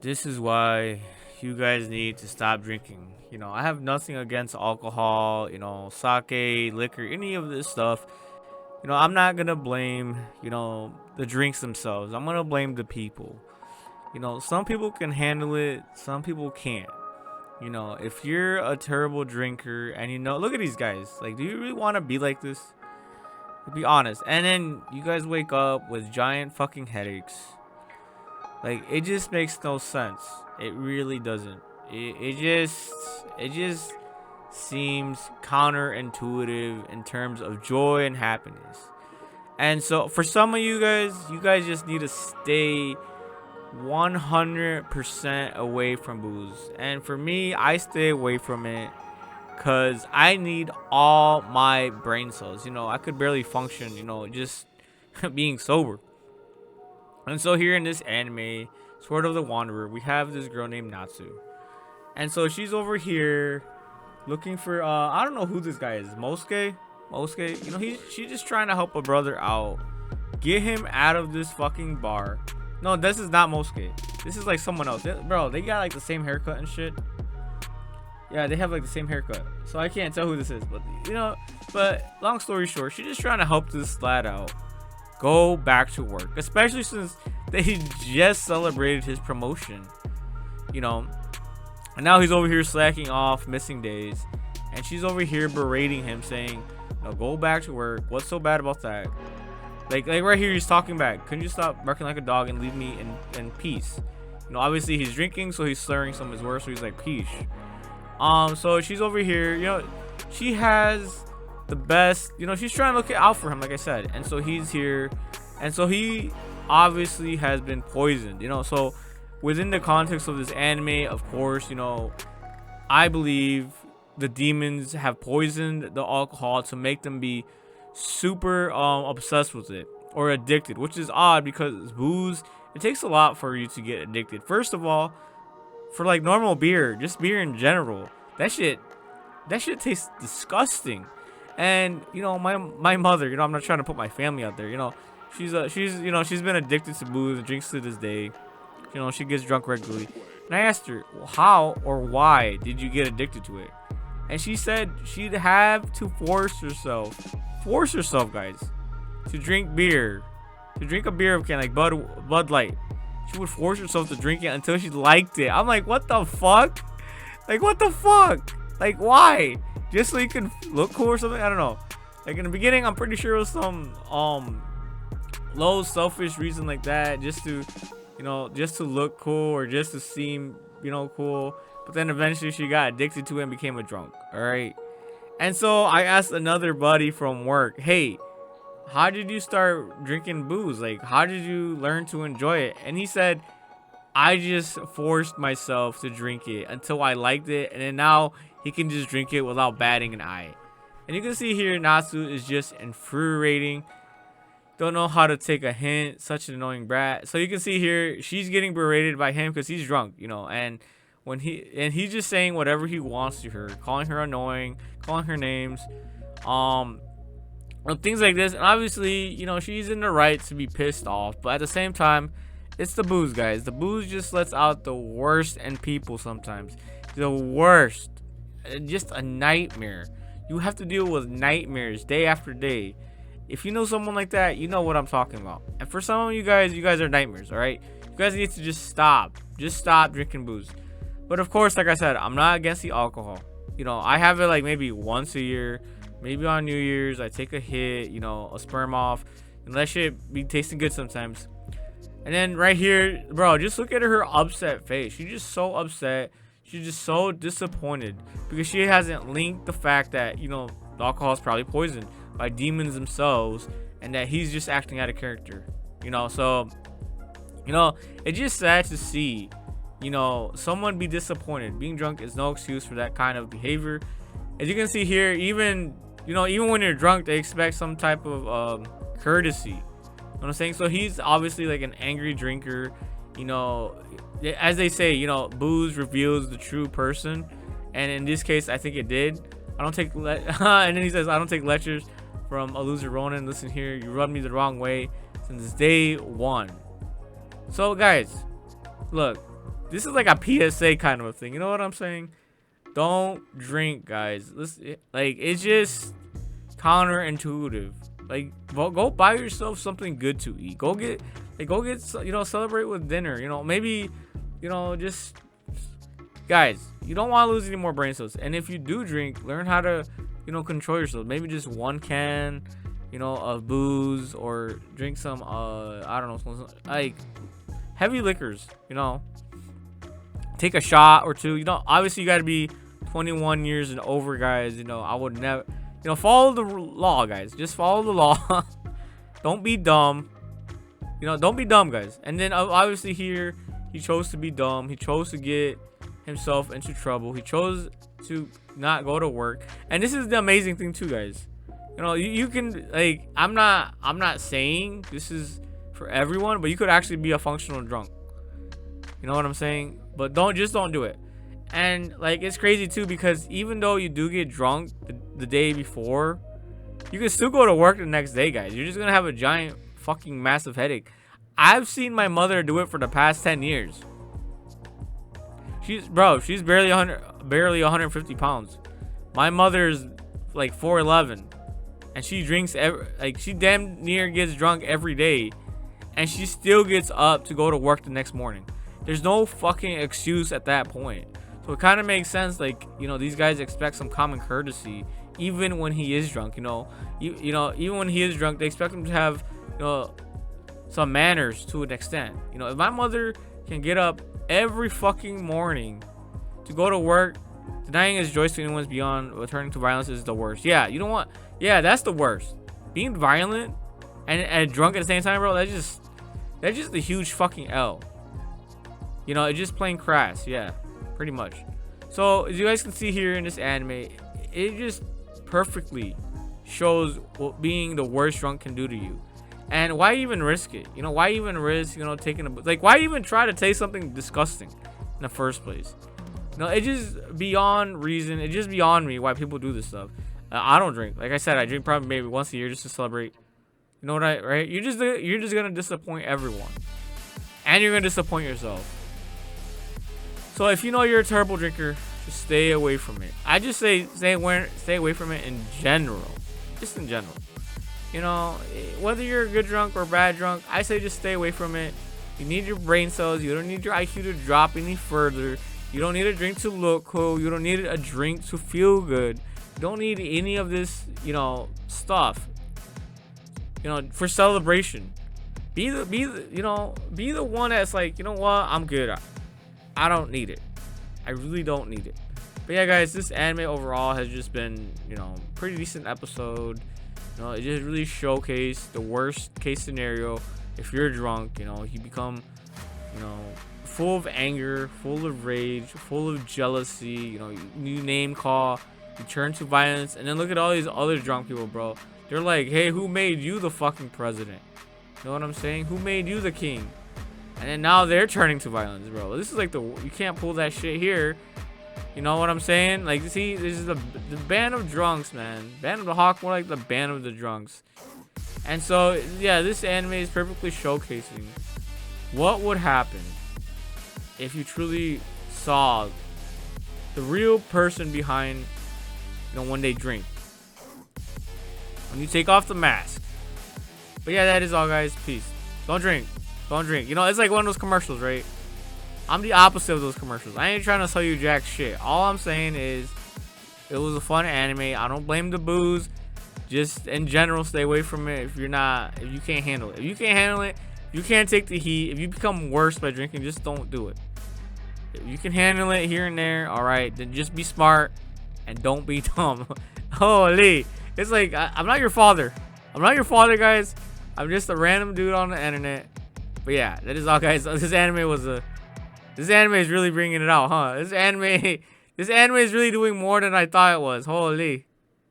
This is why you guys need to stop drinking. I have nothing against alcohol, sake, liquor, any of this stuff. I'm not gonna blame, the drinks themselves. I'm gonna blame the people. Some people can handle it, some people can't. If you're a terrible drinker and look at these guys. Like, do you really want to be like this? To be honest. And then you guys wake up with giant fucking headaches. Like, it just makes no sense. It really doesn't. It just seems counterintuitive in terms of joy and happiness. And so for some of you guys just need to stay 100% away from booze. And for me, I stay away from it because I need all my brain cells. I could barely function, just being sober. And so here in this anime, Sword of the Wanderer, we have this girl named Natsu. And so she's over here looking for, I don't know who this guy is. Mosuke? She's just trying to help a brother out. Get him out of this fucking bar. No, this is not Mosuke. This is like someone else. Bro, they got like the same haircut and shit. Yeah, they have like the same haircut. So I can't tell who this is. But long story short, she's just trying to help this lad out go back to work. Especially since they just celebrated his promotion. And now he's over here slacking off, missing days. And she's over here berating him, saying, go back to work. What's so bad about that? Like right here, he's talking back. Couldn't you stop barking like a dog and leave me in peace? Obviously he's drinking, so he's slurring some of his words, so he's like, peace. So she's over here, she has the best, she's trying to look out for him, like I said. And so he's here, and so he obviously has been poisoned, so within the context of this anime, of course, I believe the demons have poisoned the alcohol to make them be super obsessed with it or addicted, which is odd because booze, it takes a lot for you to get addicted. First of all, for like normal beer, just beer in general, that shit tastes disgusting. And my mother, I'm not trying to put my family out there, she's been addicted to booze and drinks to this day. She gets drunk regularly. And I asked her, well, how or why did you get addicted to it? And she said she'd have to force herself, guys, to drink beer, to drink a beer can like Bud Light. She would force herself to drink it until she liked it. I'm like, what the fuck? Like, what the fuck? Like, why? Just so you can look cool or something? I don't know. Like in the beginning, I'm pretty sure it was some low selfish reason like that, just to look cool or just to seem cool. But then eventually she got addicted to it and became a drunk. All right. And so I asked another buddy from work, hey, how did you start drinking booze? Like, how did you learn to enjoy it? And he said, I just forced myself to drink it until I liked it. And then now he can just drink it without batting an eye. And you can see here, Natsu is just infuriating. Don't know how to take a hint. Such an annoying brat. So you can see here, she's getting berated by him because he's drunk, and he's just saying whatever he wants to her, calling her annoying, calling her names, things like this. And obviously, she's in the right to be pissed off, but at the same time, it's the booze, guys. The booze just lets out the worst in people sometimes. The worst. Just a nightmare. You have to deal with nightmares day after day. If you know someone like that, you know what I'm talking about. And for some of you guys are nightmares, all right? You guys need to just stop. Just stop drinking booze. But of course, like I said, I'm not against the alcohol. I have it like maybe once a year. Maybe on New Year's, I take a hit, a sperm off. And that shit be tasting good sometimes. And then right here, bro, just look at her upset face. She's just so upset. She's just so disappointed. Because she hasn't linked the fact that, the alcohol is probably poisoned by demons themselves. And that he's just acting out of character. So, it's just sad to see, someone be disappointed. Being drunk is no excuse for that kind of behavior. As you can see here, even when you're drunk, they expect some type of courtesy. You know what I'm saying? So he's obviously like an angry drinker. As they say, booze reveals the true person. And in this case, I think it did. I don't take and then he says, I don't take lectures from a loser Ronin. Listen here, you rubbed me the wrong way since day one. So guys, look, This is like a PSA kind of a thing. You know what I'm saying? Don't drink, guys. Listen, like, it's just counterintuitive. Like, go buy yourself something good to eat. Go get, you know, celebrate with dinner. You know, maybe, you know, just, guys, you don't want to lose any more brain cells. And if you do drink, learn how to, you know, control yourself. Maybe just 1 can, you know, of booze, or drink some, I don't know, some, like, heavy liquors, you know. Take a shot or 2. You know, obviously you got to be 21 years and over, guys. You know, I would never, you know, follow the law, guys. Just follow the law. Don't be dumb. You know, don't be dumb, guys. And then obviously here, he chose to be dumb. He chose to get himself into trouble. He chose to not go to work. And this is the amazing thing too, guys. You know, you can, like, I'm not saying this is for everyone, but you could actually be a functional drunk. You know what I'm saying? But don't do it. And like, it's crazy too, because even though you do get drunk the day before, you can still go to work the next day, guys. You're just gonna have a giant fucking massive headache. I've seen my mother do it for the past 10 years. She's barely 150 pounds. My mother's like 4'11", and she drinks she damn near gets drunk every day, and she still gets up to go to work the next morning. There's no fucking excuse at that point. So it kind of makes sense, like, you know, these guys expect some common courtesy even when he is drunk. You know, even when he is drunk, they expect him to have, you know, some manners to an extent. You know, if my mother can get up every fucking morning to go to work, denying his choice to anyone's beyond returning to violence is the worst. Yeah, you know what? Yeah, that's the worst. Being violent and drunk at the same time, bro, that's just a huge fucking L. You know, it's just plain crass. Yeah, pretty much. So as you guys can see here in this anime, it just perfectly shows what being the worst drunk can do to you. And why even risk it? You know, why even risk, you know, taking why even try to taste something disgusting in the first place? You know, it's just beyond reason. It's just beyond me why people do this stuff. I don't drink. Like I said, I drink probably maybe once a year just to celebrate. You know what right? You're just gonna disappoint everyone, and you're gonna disappoint yourself. So if you know you're a terrible drinker, just stay away from it. I just say stay away from it in general. Just in general. You know, whether you're a good drunk or bad drunk, I say just stay away from it. You need your brain cells. You don't need your IQ to drop any further. You don't need a drink to look cool. You don't need a drink to feel good. You don't need any of this, you know, stuff. You know, for celebration. Be the one that's like, you know what, I'm good. I don't need it. I really don't need it. But yeah, guys, this anime overall has just been, you know, pretty decent episode. You know, it just really showcased the worst case scenario. If you're drunk, you know, you become, you know, full of anger, full of rage, full of jealousy. You know, you name call, you turn to violence, and then look at all these other drunk people, bro. They're like, hey, who made you the fucking president? You know what I'm saying? Who made you the king? And then now they're turning to violence, bro. This is like you can't pull that shit here. You know what I'm saying? Like, see, this is the band of drunks, man. Band of the Hawk, more like the band of the drunks. And so, yeah, this anime is perfectly showcasing what would happen if you truly saw the real person behind, you know, when they drink. When you take off the mask. But yeah, that is all, guys. Peace. Don't drink. Don't drink. You know, it's like one of those commercials, right? I'm the opposite of those commercials. I ain't trying to sell you jack shit. All I'm saying is it was a fun anime. I don't blame the booze. Just in general, stay away from it if you can't handle it. If you can't handle it, you can't take the heat. If you become worse by drinking, just don't do it. If you can handle it here and there, all right, then just be smart and don't be dumb. Holy. It's like, I'm not your father. I'm not your father, guys. I'm just a random dude on the internet. But yeah, that is all, guys. This anime is really bringing it out, huh? This anime is really doing more than I thought it was. Holy.